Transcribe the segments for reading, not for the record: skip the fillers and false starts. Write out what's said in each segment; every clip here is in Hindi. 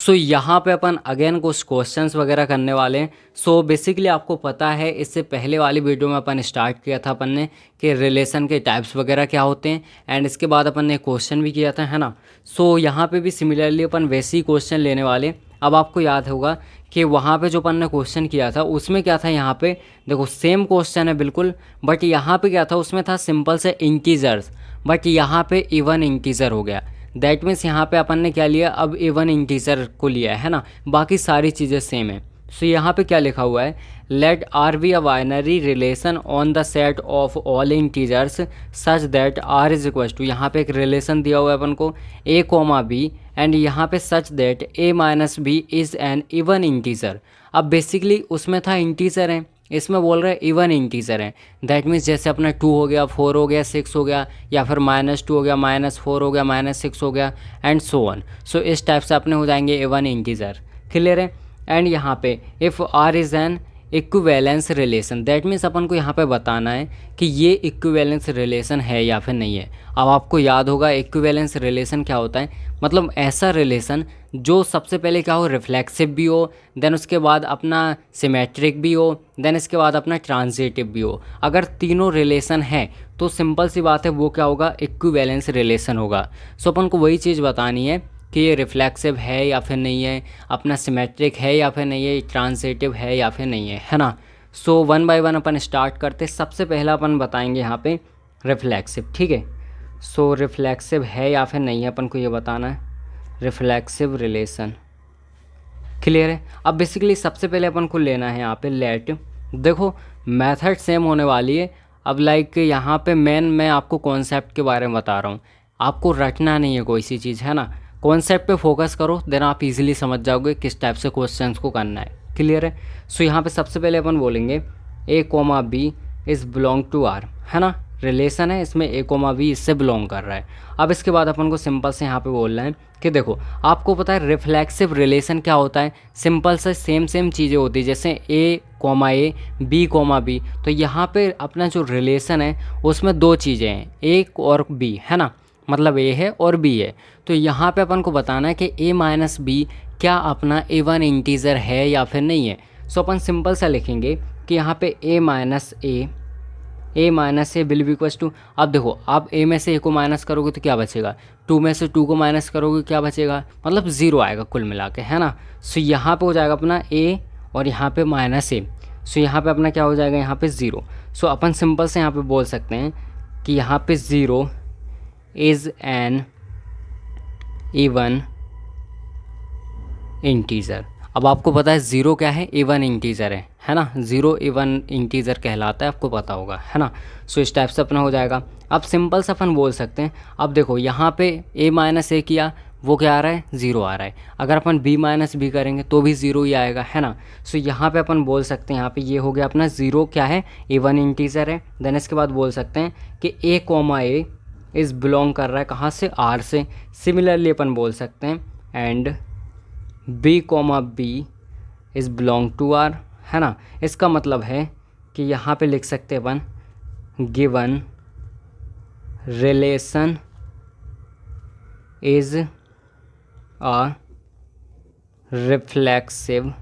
सो यहाँ पे अपन अगेन कुछ क्वेश्चंस वगैरह करने वाले हैं। सो बेसिकली आपको पता है इससे पहले वाली वीडियो में अपन स्टार्ट किया था अपन ने कि रिलेशन के टाइप्स वगैरह क्या होते हैं, एंड इसके बाद अपन ने क्वेश्चन भी किया था, है ना। सो यहाँ पे भी सिमिलरली अपन वैसे ही क्वेश्चन लेने वाले। अब आपको याद होगा कि वहाँ पे जो अपन ने क्वेश्चन किया था उसमें क्या था, यहाँ पे देखो सेम क्वेश्चन है बिल्कुल, बट यहाँ पे क्या था, उसमें था सिंपल से इंटीजर्स, बट यहाँ पे इवन इंटीजर हो गया। दैट मीन्स यहाँ पे अपन ने क्या लिया, अब इवन इंटीजर को लिया है ना, बाकी सारी चीज़ें सेम है। सो यहाँ पे क्या लिखा हुआ है, let R be a binary relation on the set of all integers such that R is equal to, यहाँ पे एक रिलेशन दिया हुआ है अपन को ए कोमा बी, एंड यहाँ पे such that A minus B is an even integer. अब बेसिकली उसमें था इंटीजर है, इसमें बोल रहे हैं इवन इंटीजर है। दैट मीन्स जैसे अपना 2 हो गया, 4 हो गया, 6 हो गया, या फिर -2 हो गया, -4 हो गया, -6 हो गया, एंड सो ऑन। सो इस टाइप से अपने हो जाएंगे इवन इंटीजर। क्लियर है। एंड यहाँ पे if R is an equivalence relation, that means अपन को यहाँ पे बताना है कि ये इक्विवेलेंस रिलेशन है या फिर नहीं है। अब आपको याद होगा इक्विवेलेंस रिलेशन क्या होता है, मतलब ऐसा रिलेशन जो सबसे पहले क्या हो, रिफ्लेक्सिव भी हो, देन उसके बाद अपना सिमेट्रिक भी हो, देन इसके बाद अपना ट्रांजिटिव भी हो। अगर तीनों रिलेशन है तो सिंपल सी बात है वो क्या होगा, इक्विवेलेंस रिलेशन होगा। सो अपन को वही चीज़ बतानी है कि ये रिफ्लेक्सिव है या फिर नहीं है, अपना सिमेट्रिक है या फिर नहीं है, ट्रांजिटिव है या फिर नहीं है ना। So one by one upon start करते। सबसे पहला अपन बताएंगे यहाँ पे रिफ्लेक्सिव, ठीक है। सो रिफ्लेक्सिव है या फिर नहीं है अपन को ये बताना है, रिफ्लेक्सिव रिलेशन। क्लियर है। अब बेसिकली सबसे पहले अपन को लेना है यहाँ पे लेट, देखो मेथड सेम होने वाली है। अब लाइक यहाँ पे मैं आपको कॉन्सेप्ट के बारे में बता रहा हूँ, आपको रटना नहीं है कोई सी चीज़, है ना। कॉन्सेप्ट पे फोकस करो, देन आप इजीली समझ जाओगे किस टाइप से क्वेश्चंस को करना है। क्लियर है। सो यहाँ पे सबसे पहले अपन बोलेंगे A comma B is belong to R, है ना, रिलेशन है, इसमें ए कोमा बी इससे बिलोंग कर रहा है। अब इसके बाद अपन को सिंपल से यहाँ पे बोलना है कि देखो आपको पता है रिफ्लेक्सिव रिलेशन क्या होता है, सिंपल से सेम चीज़ें होती है, जैसे ए कोमा ए, बी कोमा बी। तो यहाँ पे अपना जो रिलेशन है उसमें दो चीज़ें हैं, ए और बी, है ना, मतलब ए है और बी है। तो यहाँ पे अपन को बताना है कि ए माइनस बी क्या अपना इवन इंटीजर है या फिर नहीं है। सो अपन सिंपल सा लिखेंगे कि यहाँ पे A minus A will be equals to, अब देखो आप ए में से ए को माइनस करोगे तो क्या बचेगा, 2 में से 2 को माइनस करोगे क्या बचेगा, मतलब 0 आएगा कुल मिला के, है ना। सो यहाँ पे हो जाएगा अपना ए और यहाँ पे माइनस ए। सो यहाँ पे अपना क्या हो जाएगा, यहाँ पे 0। सो अपन सिंपल से यहाँ पे बोल सकते हैं कि यहाँ पे 0 इज़ एन इवन इंटीजर। अब आपको पता है 0 क्या है, इवन इंटीजर है ना, 0 इवन इंटीजर कहलाता है, आपको पता होगा, है ना। सो इस टाइप से अपना हो जाएगा। अब सिंपल से अपन बोल सकते हैं, अब देखो यहाँ पे ए माइनस ए किया, वो क्या आ रहा है, 0 आ रहा है। अगर अपन बी माइनस बी करेंगे तो भी 0 ही आएगा, है ना। सो यहाँ पे अपन बोल सकते हैं, यहाँ पे ये हो गया अपना 0 क्या है, इवन इंटीजर है। देन इसके बाद बोल सकते हैं कि ए कोमा ए इज़ बिलोंग कर रहा है कहाँ से, आर से। सिमिलरली अपन बोल सकते हैं and B comma B is belong to R, है ना। इसका मतलब है कि यहाँ पे लिख सकते हैं अपन given relation is a reflexive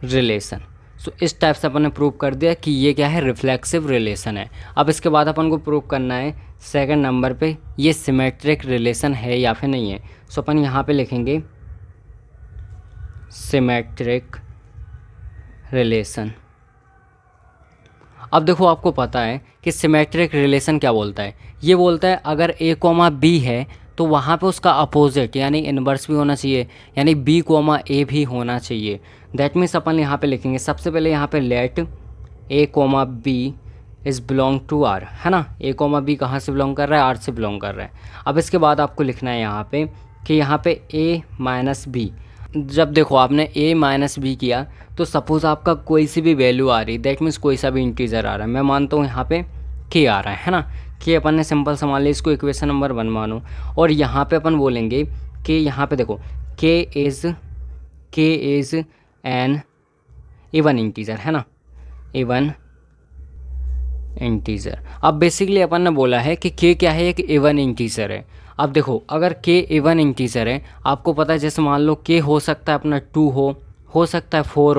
relation. So इस टाइप से अपन ने प्रूव कर दिया कि ये क्या है, रिफ्लेक्सिव रिलेशन है। अब इसके बाद अपन को प्रूव करना है सेकंड नंबर पे ये सिमेट्रिक रिलेशन है या फिर नहीं है। सो अपन यहाँ पे लिखेंगे सिमेट्रिक रिलेशन। अब देखो आपको पता है कि सिमेट्रिक रिलेशन क्या बोलता है, ये बोलता है अगर ए कोमा बी है तो वहाँ पे उसका अपोजिट यानी इन्वर्स भी होना चाहिए, यानी बी कोमा ए भी होना चाहिए। दैट मीन्स अपन यहाँ पे लिखेंगे सबसे पहले यहाँ पे let A comma B is belong to R, है ना। ए कोमा बी कहाँ से बिलोंग कर रहा है, आर से बिलोंग कर रहा है। अब इसके बाद आपको लिखना है यहाँ पे कि यहाँ पे ए माइनस बी, जब देखो आपने ए माइनस बी किया तो सपोज़ आपका कोई सी भी वैल्यू आ रही, दैट मीन्स कोई सा भी इंटीजर आ रहा है, मैं मानता हूँ यहाँ पे के आ रहा है ना, कि अपन ने सिंपल सा मान लिया, इसको इक्वेशन नंबर 1 मानो। और यहाँ पे अपन बोलेंगे कि यहाँ पे देखो के इज़ एन इवन इंटीजर, है ना, इवन इंटीजर। अब बेसिकली अपन ने बोला है कि के क्या है, एक इवन इंटीजर है। अब देखो अगर के इवन इंटीजर है, आपको पता है जैसे मान लो के हो सकता है अपना 2 हो सकता है 4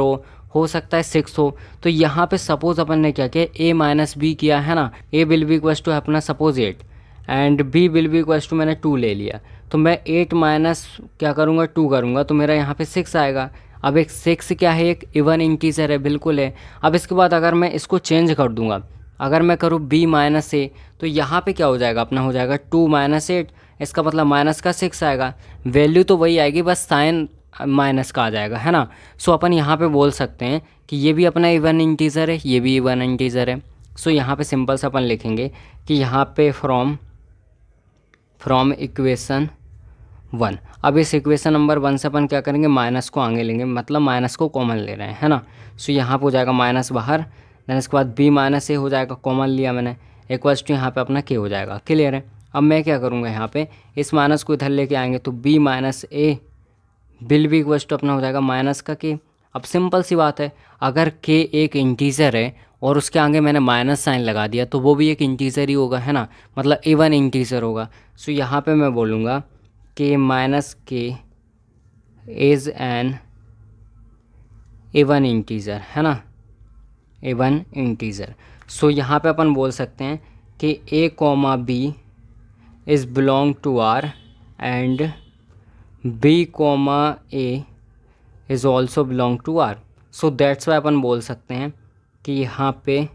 हो सकता है 6 हो। तो यहाँ पे सपोज अपन ने क्या किया, ए माइनस बी किया है ना, A will be equals to अपना suppose 8 and B will be equals to मैंने 2 ले लिया। तो मैं 8 माइनस क्या करूँगा 2 करूँगा तो मेरा यहाँ पे 6 आएगा। अब एक 6 क्या है, एक इवन इंटीजर है, बिल्कुल है। अब इसके बाद अगर मैं इसको चेंज कर दूंगा, अगर मैं करूँ b माइनस ए, तो यहाँ पे क्या हो जाएगा अपना, हो जाएगा 2 माइनस 8, इसका मतलब माइनस का 6 आएगा। वैल्यू तो वही आएगी, बस साइन माइनस का आ जाएगा, है ना। सो अपन यहाँ पे बोल सकते हैं कि ये भी अपना इवन इंटीजर है, ये भी इवन इंटीजर है। सो यहाँ पे सिंपल से अपन लिखेंगे कि यहाँ पे फ्रॉम इक्वेशन 1। अब इस इक्वेशन नंबर 1 से अपन क्या करेंगे, माइनस को आगे लेंगे, मतलब माइनस को कॉमन ले रहे हैं, है ना। सो यहाँ पे हो जाएगा माइनस बाहर, देन इसके बाद b माइनस ए हो जाएगा, कॉमन लिया मैंने, इक्वल्स टू यहाँ पे अपना k हो जाएगा। क्लियर है। अब मैं क्या करूँगा, यहाँ पे इस माइनस को इधर लेके आएंगे तो b minus A will be equals to अपना हो जाएगा माइनस का k। अब सिंपल सी बात है, अगर k एक इंटीजर है और उसके आगे मैंने माइनस साइन लगा दिया तो वो भी एक इंटीजर ही होगा, है ना, मतलब इवन इंटीजर होगा। सो यहाँ पे मैं बोलूँगा k minus k is an even integer, है ना, इवन इंटीजर। सो यहाँ पे अपन बोल सकते हैं कि a comma b is belong to r and b comma a is also belong to r। So that's why अपन बोल सकते हैं कि यहाँ पे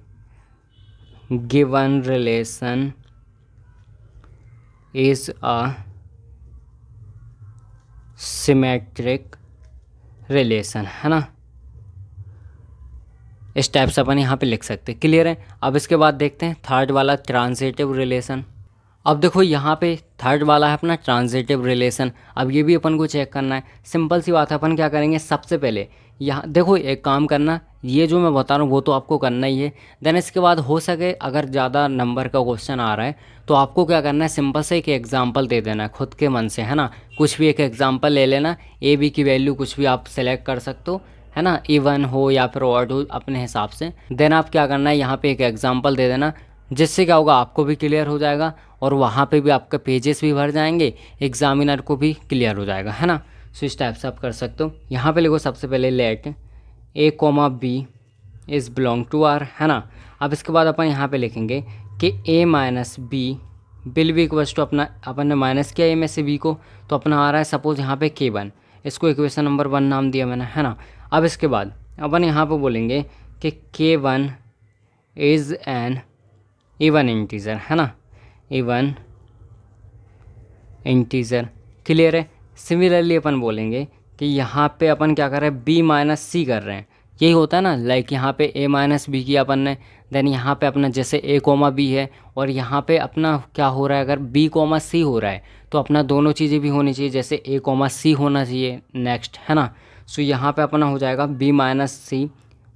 given relation is a symmetric relation, है ना। इस टाइप से अपन यहाँ पे लिख सकते हैं। क्लियर है। अब इसके बाद देखते हैं थर्ड वाला ट्रांजिटिव रिलेशन। अब देखो यहाँ पे थर्ड वाला है अपना ट्रांजिटिव रिलेशन। अब ये भी अपन को चेक करना है, सिंपल सी बात है। अपन क्या करेंगे, सबसे पहले यहाँ देखो एक काम करना, ये जो मैं बता रहा हूँ वो तो आपको करना ही है। देन इसके बाद हो सके अगर ज़्यादा नंबर का क्वेश्चन आ रहा है तो आपको क्या करना है, सिंपल से एक एग्जांपल दे देना है खुद के मन से, है ना। कुछ भी एक एग्जांपल ले लेना, ए बी की वैल्यू कुछ भी आप सेलेक्ट कर सकते हो, है ना, इवन हो या फिर ऑड हो अपने हिसाब से। देन आप क्या करना है, यहाँ पे एक एग्जांपल दे देना, जिससे क्या होगा आपको भी क्लियर हो जाएगा और वहाँ पे भी आपका पेजेस भी भर जाएंगे, एग्जामिनर को भी क्लियर हो जाएगा, है ना। सो इस टाइप से आप कर सकते हो। यहाँ पे लिखो सबसे पहले let A comma B is belong to R, है ना। अब इसके बाद अपन यहाँ पे लिखेंगे कि A minus B will be equals to अपना, अपन ने माइनस किया ए में से बी को तो अपना आ रहा है सपोज यहाँ पे k1, इसको इक्वेशन नंबर 1 नाम दिया मैंने, है ना। अब इसके बाद अपन यहाँ पे बोलेंगे कि k1 is an even integer, है ना, इवन इंटीजर। क्लियर है। सिमिलरली अपन बोलेंगे कि यहाँ पे अपन क्या कर रहे हैं, b माइनस सी कर रहे हैं, यही होता है ना। लाइक यहाँ पे a माइनस बी किया अपन ने, देन यहाँ पे अपना जैसे a कोमा b है और यहाँ पे अपना क्या हो रहा है, अगर b कोमा c हो रहा है तो अपना दोनों चीज़ें भी होनी चाहिए, जैसे a कोमा c होना चाहिए नेक्स्ट, है ना। सो यहाँ पे अपना हो जाएगा b माइनस सी।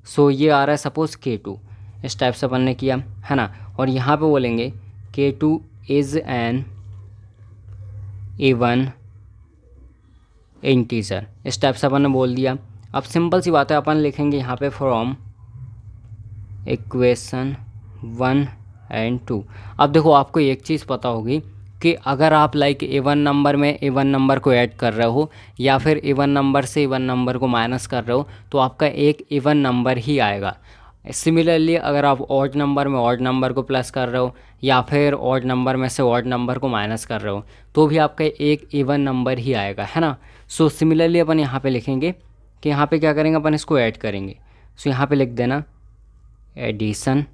सो ये आ रहा है सपोज k2, इस टाइप से अपन ने किया, है ना। और यहाँ पे बोलेंगे k2 is an even integer, इस टाइप से अपन ने बोल दिया। अब सिंपल सी बात है, अपन लिखेंगे यहाँ पे फ्रॉम इक्वेशन 1 एंड 2। अब देखो आपको एक चीज़ पता होगी कि अगर आप लाइक इवन नंबर में इवन नंबर को ऐड कर रहे हो या फिर इवन नंबर से इवन नंबर को माइनस कर रहे हो तो आपका एक इवन नंबर ही आएगा। सिमिलरली अगर आप ऑड नंबर में ऑड नंबर को प्लस कर रहे हो या फिर ऑड नंबर में से ऑड नंबर को माइनस कर रहे हो तो भी आपका एक इवन नंबर ही आएगा, है ना। सो सिमिलरली अपन यहाँ पे लिखेंगे कि यहाँ पे क्या करेंगे, अपन इसको ऐड करेंगे। सो यहाँ पे लिख देना एडिशन,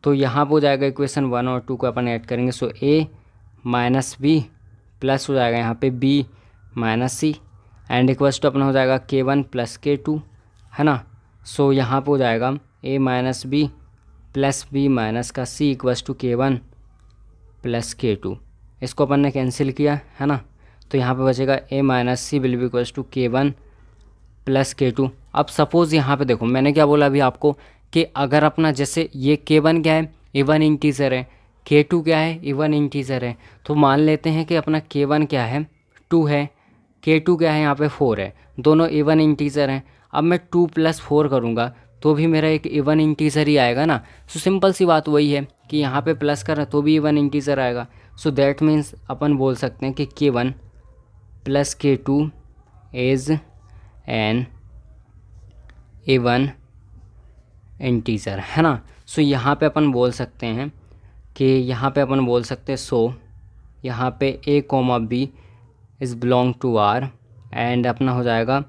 तो यहाँ पे हो जाएगा इक्वेशन 1 और 2 को अपन ऐड करेंगे। So a minus B plus हो जाएगा यहाँ पे b minus C and equals to अपना हो जाएगा k1 प्लस k2, है ना। सो यहाँ पे हो जाएगा a minus B plus B minus का c equals to k1 plus k2। इसको अपन ने कैंसिल किया, है ना, तो यहाँ पे बचेगा a minus C will be equals to k1 plus k2। अब सपोज़ यहाँ पे देखो मैंने क्या बोला अभी आपको कि अगर अपना जैसे ये k1 क्या है, इवन इंटीजर है, k2 क्या है, इवन इंटीजर है, तो मान लेते हैं कि अपना k1 क्या है 2 है, k2 क्या है यहाँ पे 4 है, दोनों इवन इंटीजर हैं। अब मैं 2 + 4 करूँगा तो भी मेरा एक इवन इंटीजर ही आएगा ना। सो सिंपल सी बात वही है कि यहाँ पे प्लस कर रहे तो भी इवन इंटीजर आएगा। सो दैट मीन्स अपन बोल सकते हैं कि K1 plus K2 is an even integer, है ना। सो यहाँ पे अपन बोल सकते हैं कि यहाँ पे अपन बोल सकते हैं सो यहाँ पे A comma B is belong to R and अपना हो जाएगा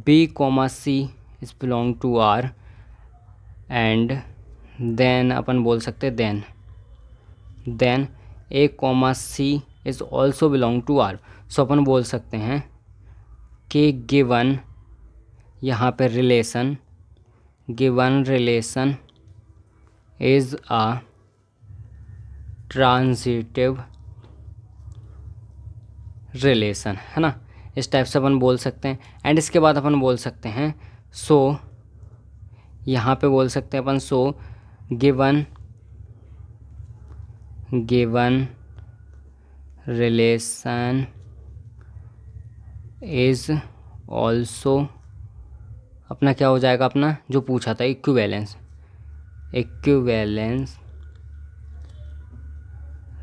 B comma C is belong to R and then अपन बोल सकते हैं then A comma C is also belong to R। So अपन बोल सकते हैं कि गिवन यहाँ पे relation is a transitive relation, है ना। इस टाइप से अपन बोल सकते हैं। एंड इसके बाद अपन बोल सकते हैं सो यहाँ पे बोल सकते हैं अपन so given relation is also अपना क्या हो जाएगा, अपना जो पूछा था इक्विवेलेंस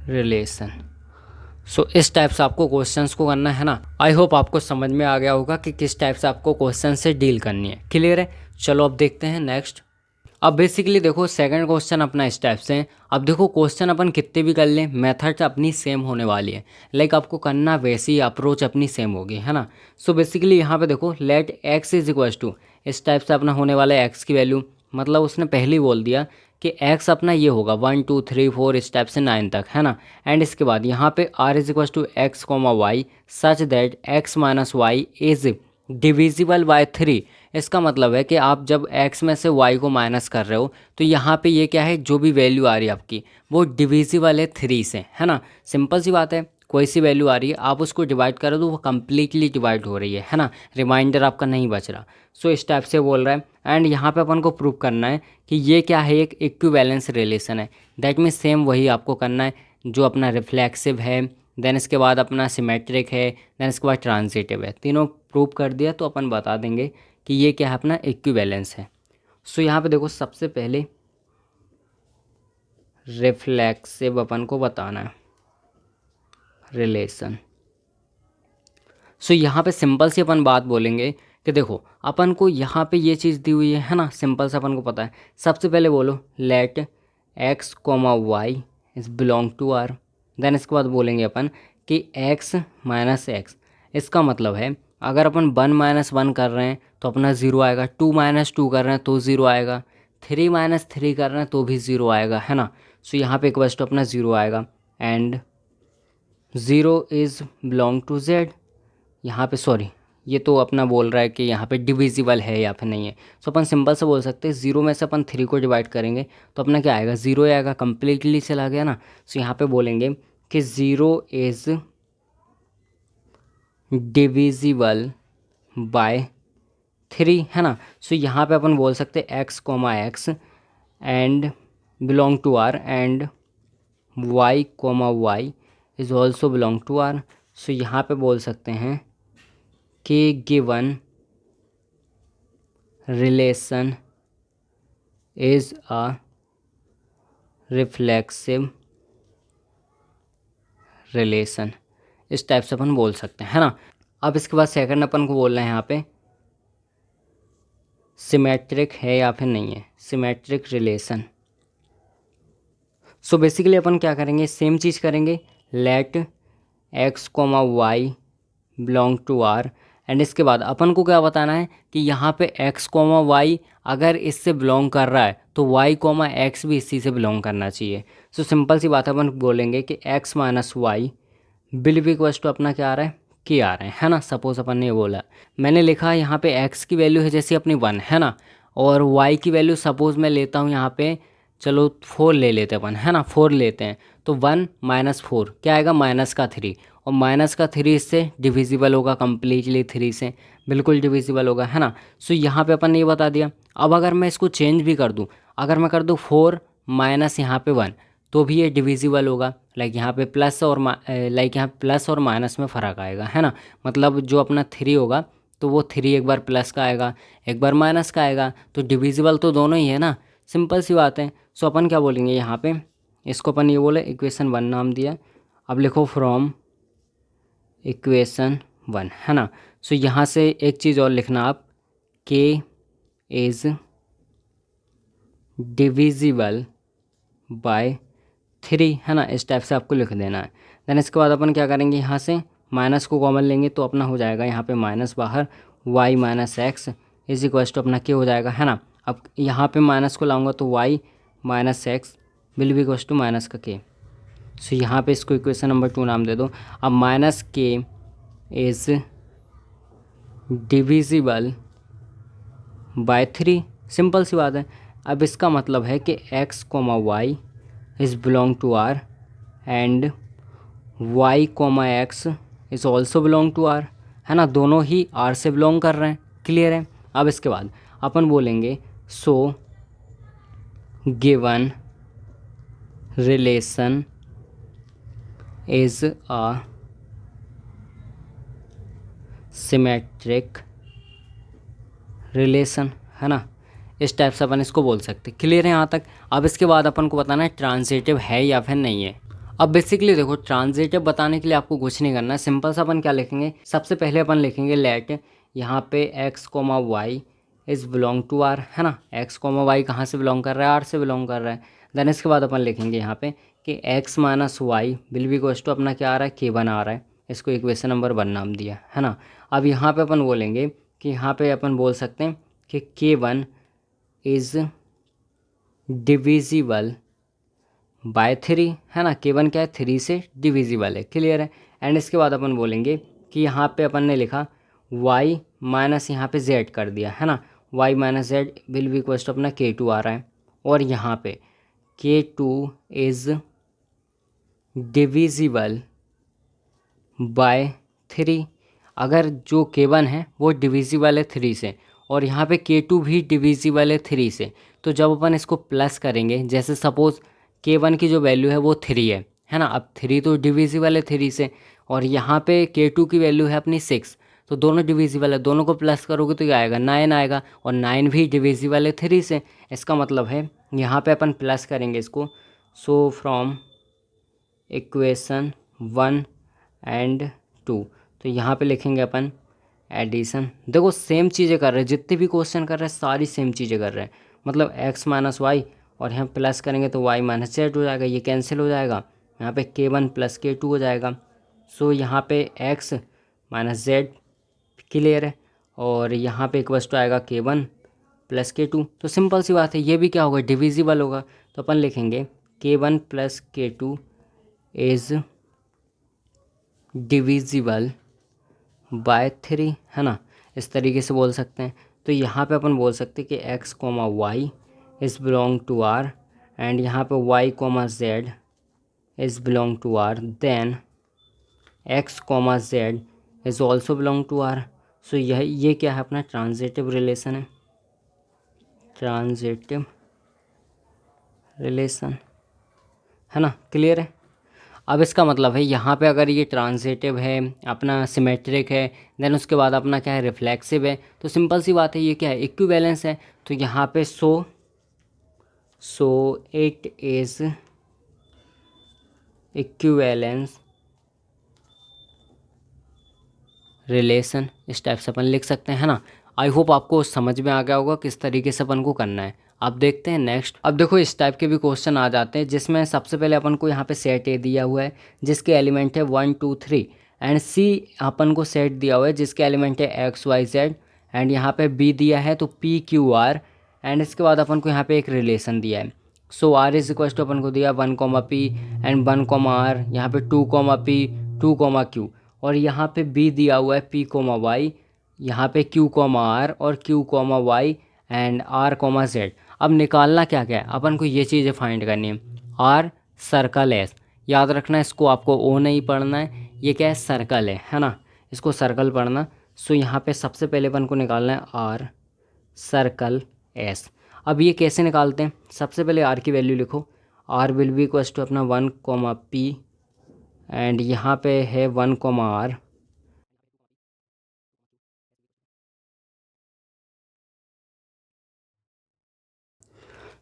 रिलेशन। सो इस टाइप से आपको क्वेश्चंस को करना है ना। आई होप आपको समझ में आ गया होगा कि किस टाइप से आपको क्वेश्चन से डील करनी है। क्लियर है। चलो अब देखते हैं नेक्स्ट। अब बेसिकली देखो सेकंड क्वेश्चन अपना इस टाइप से है। अब देखो क्वेश्चन अपन कितने भी कर लें मेथड अपनी सेम होने वाली है। लाइक आपको करना वैसी अप्रोच अपनी सेम होगी, है ना। सो बेसिकली यहाँ पे देखो let x is equals to, इस टाइप से अपना होने वाला है x की वैल्यू, मतलब उसने पहले ही बोल दिया कि x अपना ये होगा 1 2 3 4 इस टाइप से 9 तक, है ना। एंड इसके बाद यहाँ पे r is equals to X comma Y such that x minus Y is divisible by 3। इसका मतलब है कि आप जब x में से y को माइनस कर रहे हो तो यहाँ पे ये क्या है, जो भी वैल्यू आ रही है आपकी वो डिविजिबल है 3 से, है ना। सिंपल सी बात है, कोई सी वैल्यू आ रही है आप उसको डिवाइड करो तो वो कम्प्लीटली डिवाइड हो रही है ना। रिमाइंडर आपका नहीं बच रहा। सो इस टाइप से बोल रहा है। एंड यहाँ पे अपन को प्रूव करना है कि ये क्या है, एक इक्विवेलेंस रिलेशन है। दैट मीन्स सेम वही आपको करना है जो अपना रिफ्लेक्सिव है, देन इसके बाद अपना सिमेट्रिक है, देन इसके बाद ट्रांजिटिव है। तीनों प्रूव कर दिया तो अपन बता देंगे कि ये क्या है, अपना इक्विवेलेंस है। सो यहाँ पे देखो सबसे पहले रिफ्लेक्सिव अपन को बताना है रिलेशन। सो यहाँ पे सिंपल सी अपन बात बोलेंगे कि देखो अपन को यहाँ पे ये चीज़ दी हुई है ना, सिंपल से अपन को पता है। सबसे पहले बोलो let x comma Y is belong to r, then इसके बाद बोलेंगे अपन कि x माइनस एक्स। इसका मतलब है अगर अपन 1 माइनस 1 कर रहे हैं तो अपना 0 आएगा, 2 माइनस 2 कर रहे हैं तो 0 आएगा, 3 माइनस 3 कर रहे हैं तो भी 0 आएगा, है ना। सो यहाँ पे इक्वल्स टू अपना 0 आएगा and 0 is belong to z। यहाँ पे सॉरी ये तो अपना बोल रहा है कि यहाँ पे डिविजिबल है या फिर नहीं है। सो अपन सिंपल से बोल सकते हैं 0 में से अपन 3 को डिवाइड करेंगे तो अपना क्या आएगा, 0 आएगा, कम्प्लीटली चला गया ना। सो यहाँ पे बोलेंगे कि 0 इज़ डिविजिबल बाय 3, है ना। सो यहाँ पे अपन बोल सकते हैं x comma X and belong to r and y comma Y is also belong to r। So यहाँ पे बोल सकते हैं कि given relation is a reflexive relation, इस टाइप से अपन बोल सकते हैं, है ना। अब इसके बाद सेकंड अपन को बोलना है यहाँ पे सिमेट्रिक है या फिर नहीं है, सिमेट्रिक रिलेशन। सो बेसिकली अपन क्या करेंगे, सेम चीज़ करेंगे, let x comma Y belong to r and इसके बाद अपन को क्या बताना है कि यहाँ पे x कॉमा वाई अगर इससे बिलोंग कर रहा है तो y कॉमा एक्स भी इसी से बिलोंग करना चाहिए। सो सिंपल सी बात है, अपन बोलेंगे कि x minus Y will be equals to अपना क्या आ रहा है, k आ रहा है ना। सपोज अपन ने बोला, मैंने लिखा यहाँ पे x की वैल्यू है जैसे अपनी 1, है ना, और y की वैल्यू सपोज मैं लेता हूँ यहाँ पे, चलो 4 ले लेते हैं अपन, है ना, 4 लेते हैं तो 1 माइनस 4 क्या आएगा, माइनस का 3, और माइनस का 3 इससे डिविजिबल होगा, कम्प्लीटली 3 से बिल्कुल डिविजिबल होगा, है ना। सो यहाँ पे अपन ने ये बता दिया। अब अगर मैं इसको चेंज भी कर दूँ, अगर मैं कर दूँ 4 माइनस यहाँ पे 1 तो भी ये डिविजिबल होगा। लाइक यहाँ पे प्लस और लाइक यहाँ प्लस और माइनस में फ़र्क आएगा, है ना। मतलब जो अपना 3 होगा तो वो 3 एक बार प्लस का आएगा, एक बार माइनस का आएगा, तो डिविजिबल तो दोनों ही है ना, सिंपल सी बात है। सो अपन क्या बोलेंगे यहाँ पे, इसको अपन ये बोले इक्वेशन 1 नाम दिया। अब लिखो फ्रॉम इक्वेशन 1, है ना। सो यहाँ से एक चीज़ और लिखना आप, के इज़ डिविजिबल बाय 3, है ना, इस टाइप से आपको लिख देना है। देन इसके बाद अपन क्या करेंगे, यहाँ से माइनस को कॉमन लेंगे तो अपना हो जाएगा यहाँ पे माइनस बाहर, y minus X is equal to अपना क्या हो जाएगा, है ना। अब यहाँ पे माइनस को लाऊंगा तो y minus X will be equal to minus का k। सो यहाँ पे इसको इक्वेशन नंबर 2 नाम दे दो। अब minus k is divisible by 3, simple सी बात है। अब इसका मतलब है कि x comma Y is belong to r and y comma X is also belong to r, है ना, दोनों ही r से बिलोंग कर रहे हैं, क्लियर है। अब इसके बाद अपन बोलेंगे सो given relation is a symmetric relation, है ना, इस टाइप से अपन इसको बोल सकते, क्लियर है यहाँ तक। अब इसके बाद अपन को बताना है ट्रांजिटिव है या फिर नहीं है। अब बेसिकली देखो, ट्रांजिटिव बताने के लिए आपको कुछ नहीं करना है, सिंपल सा अपन क्या लिखेंगे, सबसे पहले अपन लिखेंगे लेट यहाँ पे x comma Y is belong to r, है ना, x कोमा वाई कहाँ से बिलोंग कर रहा है, r से बिलोंग कर रहा है। देन इसके बाद अपन लिखेंगे यहाँ पे कि x minus Y will be equals to अपना क्या आ रहा है, k1 आ रहा है, इसको इक्वेशन नंबर 1 नाम दिया, है ना। अब यहाँ पे अपन बोलेंगे कि यहाँ पे अपन बोल सकते हैं कि k1 इज़ डिविजिबल बाय 3, है ना, k1 क्या है, 3 से डिविजिबल है, क्लियर है। एंड इसके बाद अपन बोलेंगे कि यहाँ पे अपन ने लिखा y माइनस यहाँ पे z कर दिया, है ना, y minus z will be equals to अपना k2 आ रहा है। और यहाँ पे k2 इज़ डिविजिबल बाय 3, अगर जो k1 है वो डिविजिबल है 3 से और यहाँ पे k2 भी डिविजिबल है 3 से, तो जब अपन इसको प्लस करेंगे, जैसे सपोज़ k1 की जो वैल्यू है वो 3 है ना, अब 3 तो डिविजिबल है 3 से और यहाँ पे k2 की वैल्यू है अपनी 6, तो दोनों डिविजिबल है, दोनों को प्लस करोगे तो क्या आएगा, 9 आएगा, और 9 भी डिविजिबल है 3 से। इसका मतलब है यहाँ पे अपन प्लस करेंगे इसको। सो फ्रॉम इक्वेशन 1 एंड 2, तो यहाँ पे लिखेंगे अपन एडिशन। देखो सेम चीज़ें कर रहे हैं, जितने भी क्वेश्चन कर रहे हैं सारी सेम चीज़ें कर रहे हैं, मतलब x माइनस वाई और यहाँ प्लस करेंगे तो y माइनस जेड हो जाएगा, ये कैंसिल हो जाएगा, यहाँ पे k1 प्लस k2 हो जाएगा। सो यहाँ पे x माइनस जेड क्लियर है, और यहाँ पे इक्वल्स टू आएगा k1 प्लस k2, तो सिंपल सी बात है, ये भी क्या होगा, डिविजिबल होगा, तो अपन लिखेंगे k1 plus k2 is divisible by 3, है ना, इस तरीके से बोल सकते हैं। तो यहाँ पे अपन बोल सकते हैं कि x comma Y is belong to r and यहाँ पे y comma z is belong to r, then x comma z is also belong to r। So ये क्या है, अपना ट्रांजिटिव रिलेशन है, ट्रांजिटिव रिलेशन, है ना, क्लियर है। अब इसका मतलब है यहाँ पे अगर ये ट्रांजिटिव है, अपना सिमेट्रिक है, देन उसके बाद अपना क्या है, रिफ्लेक्सिव है, तो सिंपल सी बात है ये क्या है, इक्विवेलेंस है। तो यहाँ पे so it is equivalence relation, इस टाइप से अपन लिख सकते हैं, है ना। आई होप आपको समझ में आ गया होगा किस तरीके से अपन को करना है। अब देखते हैं नेक्स्ट। अब देखो इस टाइप के भी क्वेश्चन आ जाते हैं जिसमें सबसे पहले अपन को यहाँ पे सेट ए दिया हुआ है जिसके एलिमेंट है 1 2 3 एंड सी अपन को सेट दिया हुआ है जिसके एलिमेंट है एक्स वाई जेड एंड यहाँ पे बी दिया है तो पी क्यू आर एंड इसके बाद अपन को यहाँ पे एक रिलेशन दिया है। So R is equal to अपन को दिया 1 comma P and 1 comma R, यहाँ पे 2 कोमा पी 2 कोमा क्यू, और यहाँ पे बी दिया हुआ है पी कोमा वाई, यहाँ पे क्यू कोमा आर और Q comma Y and R comma Z. अब निकालना क्या क्या है, अपन को ये चीज़ें फाइंड करनी है। आर सर्कल एस, याद रखना इसको आपको ओ नहीं पढ़ना है, ये क्या है, सर्कल है ना, इसको सर्कल पढ़ना। सो यहाँ पे सबसे पहले अपन को निकालना है आर सर्कल एस। अब ये कैसे निकालते हैं, सबसे पहले आर की वैल्यू लिखो, R will be equals to अपना 1 कोमा पी एंड यहाँ पे है 1 कोमा आर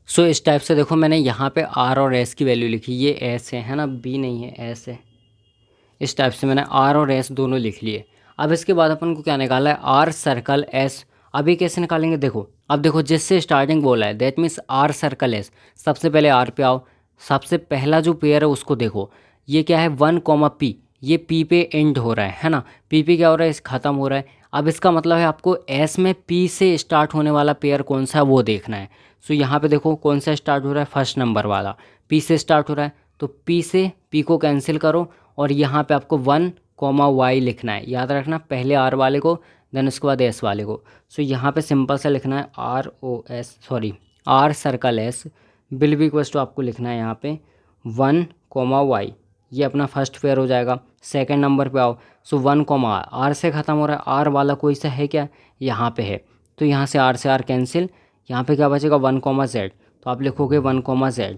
सो इस टाइप से देखो मैंने यहाँ पे आर और एस की वैल्यू लिखी, ये एस है ना, बी नहीं है, एस है। इस टाइप से मैंने आर और एस दोनों लिख लिए। अब इसके बाद अपन को क्या निकालना है, आर सर्कल एस। अभी कैसे निकालेंगे देखो, अब देखो जिससे स्टार्टिंग बोला है that means R circle S. सबसे पहले आर पे आओ, सबसे पहला जो पेयर है उसको देखो, ये क्या है 1, ये पी पे एंड हो रहा है ना, पी क्या हो रहा है, इस ख़त्म हो रहा है। अब इसका मतलब है आपको एस में पी से स्टार्ट होने वाला पेयर कौन सा है वो देखना है। सो यहाँ पे देखो कौन सा स्टार्ट हो रहा है, फर्स्ट नंबर वाला पी से स्टार्ट हो रहा है, तो पी से पी को कैंसिल करो और यहाँ पे आपको 1, लिखना है। याद रखना पहले आर वाले को देन उसके बाद एस वाले को। सो यहाँ पे सिंपल सा लिखना है R circle S will be equals to आपको लिखना है यहाँ पे 1, ये अपना फर्स्ट पेयर हो जाएगा। सेकंड नंबर पे आओ, सो 1, आर से ख़त्म हो रहा है, आर वाला कोई सा है क्या, यहाँ पे है, तो यहाँ से आर कैंसिल, यहाँ पे क्या बचेगा 1, तो आप लिखोगे 1,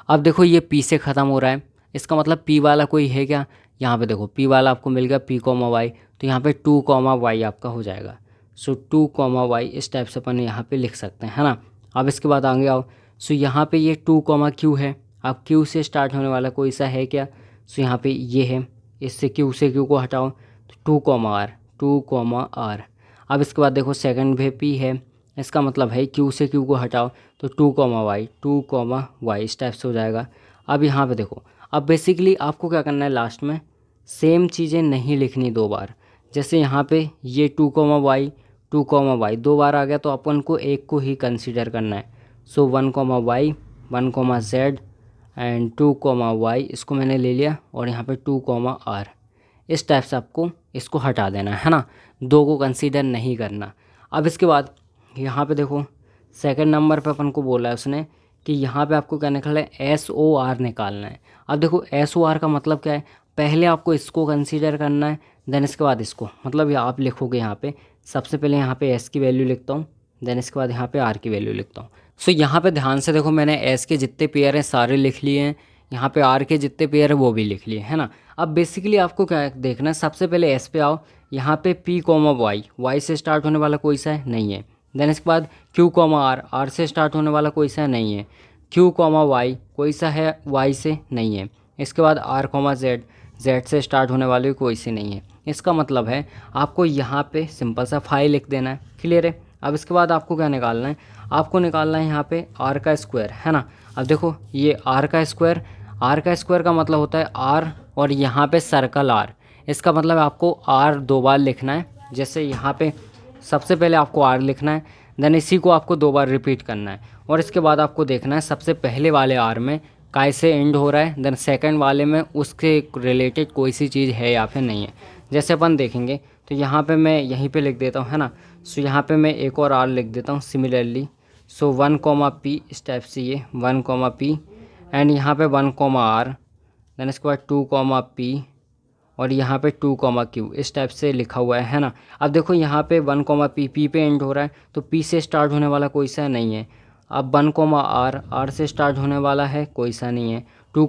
अब देखो ये पी से ख़त्म हो रहा है, इसका मतलब पी वाला कोई है क्या, यहाँ पे देखो पी वाला आपको मिल गया P, तो यहाँ पे 2, आपका हो जाएगा। सो 2, इस टाइप से अपन यहाँ पे लिख सकते हैं, है ना। अब इसके बाद आगे आओ, सो यहाँ पे ये 2, है, अब Q से स्टार्ट होने वाला कोई सा है क्या, सो यहाँ पे ये है, इससे Q को हटाओ तो 2, R। अब इसके बाद देखो सेकंड पे P है, इसका मतलब है Q से Q को हटाओ तो 2, इस टाइप से हो जाएगा। अब यहाँ पे देखो, अब बेसिकली आपको क्या करना है, लास्ट में सेम चीज़ें नहीं लिखनी दो बार। जैसे यहाँ पे ये 2, Y 2 बार आ गया तो अपन को एक को ही कंसीडर करना है। सो 1, 1, एंड 2, इसको मैंने ले लिया और यहाँ पे 2, इस टाइप से आपको इसको हटा देना है ना, दो को कंसीडर नहीं करना। अब इसके बाद यहाँ पे देखो सेकंड नंबर पे अपन को बोला है उसने कि यहाँ पे आपको क्या निकालना है, SOR निकालना है। अब देखो SOR का मतलब क्या है, पहले आपको इसको कंसीडर करना है देन इसके बाद इसको, मतलब ये आप लिखोगे यहाँ पे सबसे पहले यहाँ पे S की वैल्यू लिखता हूँ देन इसके बाद यहाँ पे R की वैल्यू लिखता हूँ। सो यहाँ पे ध्यान से देखो मैंने S के जितने पेयर हैं सारे लिख लिए हैं, यहाँ पे R के जितने पेयर है वो भी लिख लिए, है ना। अब बेसिकली आपको क्या देखना है, सबसे पहले S पे आओ, यहाँ पे P, Y से स्टार्ट होने वाला कोई सा है नहीं है। देन इसके बाद Q, R से स्टार्ट होने वाला कोई सा नहीं है। Q, Y कोई सा है, Y से नहीं है। इसके बाद R, Z से स्टार्ट होने वाले कोई से नहीं है। इसका मतलब है आपको यहाँ पे सिंपल सा 5 लिख देना है, क्लियर है। अब इसके बाद आपको क्या निकालना है, आपको निकालना है यहाँ पे R का स्क्वायर, है ना। अब देखो ये R का स्क्वायर का मतलब होता है R और यहाँ पे सर्कल R, इसका मतलब आपको R 2 बार लिखना है। जैसे यहाँ पे सबसे पहले आपको R लिखना है देन इसी को आपको 2 बार रिपीट करना है और इसके बाद आपको देखना है सबसे पहले वाले R में काय से एंड हो रहा है, देन सेकंड वाले में उसके रिलेटेड कोई सी चीज़ है या फिर नहीं है। जैसे अपन देखेंगे तो यहाँ पे मैं यहीं पे लिख देता हूँ, है ना। सो यहाँ पे मैं एक और R लिख देता हूँ सिमिलरली। सो 1, इस टाइप से ये 1, एंड यहाँ पे 1, देन इसके बाद 2, और यहाँ पे 2, इस टाइप से लिखा हुआ है ना। अब देखो यहाँ पे 1, P पे एंड हो रहा है तो P से स्टार्ट होने वाला कोई सा नहीं है। अब 1, R से स्टार्ट होने वाला है कोई सा नहीं है। 2,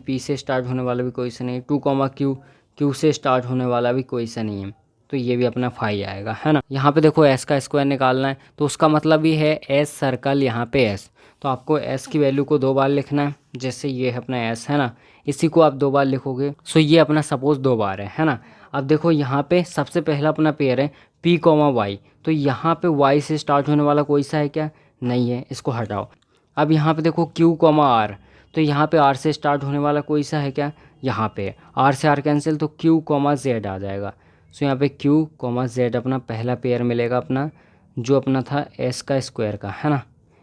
P से स्टार्ट होने वाला भी कोई सा नहीं है। 2, Q से स्टार्ट होने वाला भी कोई सा नहीं है, तो ये भी अपना 5 आएगा, है ना। यहाँ पे देखो S का स्क्वायर निकालना है तो उसका मतलब ही है S सर्कल, यहाँ पे S, तो आपको S की वैल्यू को 2 बार लिखना है। जैसे ये है अपना S, है ना, इसी को आप 2 बार लिखोगे। सो ये अपना सपोज 2 बार है ना। अब देखो यहाँ पे सबसे पहला अपना पेयर है P, Y, तो यहाँ पे Y से स्टार्ट होने वाला कोई सा है क्या, नहीं है, इसको हटाओ। अब यहाँ पे देखो Q, R, तो यहाँ पे R से स्टार्ट होने वाला कोई सा है क्या, यहाँ पे R से R कैंसिल तो Q, Z आ जाएगा। सो यहाँ पे Q, Z अपना पहला पेयर मिलेगा अपना, जो अपना था S का स्क्वायर का, है ना।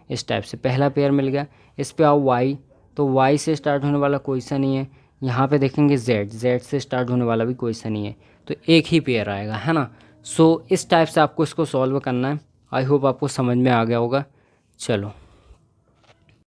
इस टाइप से पहला पेयर मिल गया। इस पे आओ Y, तो Y से स्टार्ट होने वाला कोई सा नहीं है। यहाँ पे देखेंगे Z से स्टार्ट होने वाला भी कोई सा नहीं है, तो एक ही पेयर आएगा, है ना। सो इस टाइप से आपको इसको सॉल्व करना है। आई होप आपको समझ में आ गया होगा। चलो।